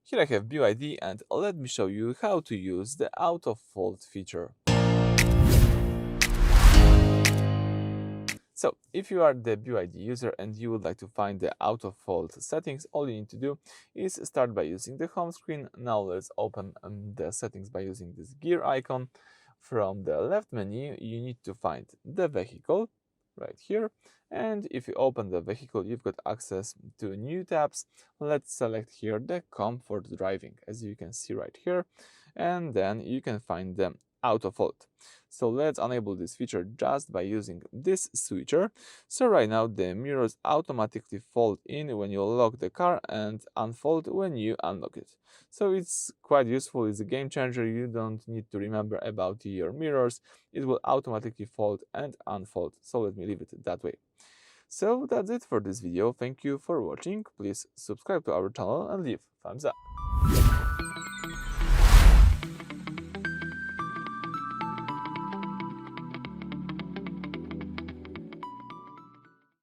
Here I have BYD and let me show you how to use the auto fold feature. So, if you are the BYD user and you would like to find the auto fold settings, all you need to do is start by using the home screen. Now let's open the settings by using this gear icon. From the left menu, you need to find the vehicle right here. And if you open the vehicle, you've got access to new tabs. Let's select here the comfort driving, as you can see right here. And then you can find the auto fold. So let's enable this feature just by using this switcher. So right now the mirrors automatically fold in when you lock the car and unfold when you unlock it. So it's quite useful, it's a game changer. You don't need to remember about your mirrors. It will automatically fold and unfold. So let me leave it that way. So that's it for this video. Thank you for watching. Please subscribe to our channel and leave thumbs up.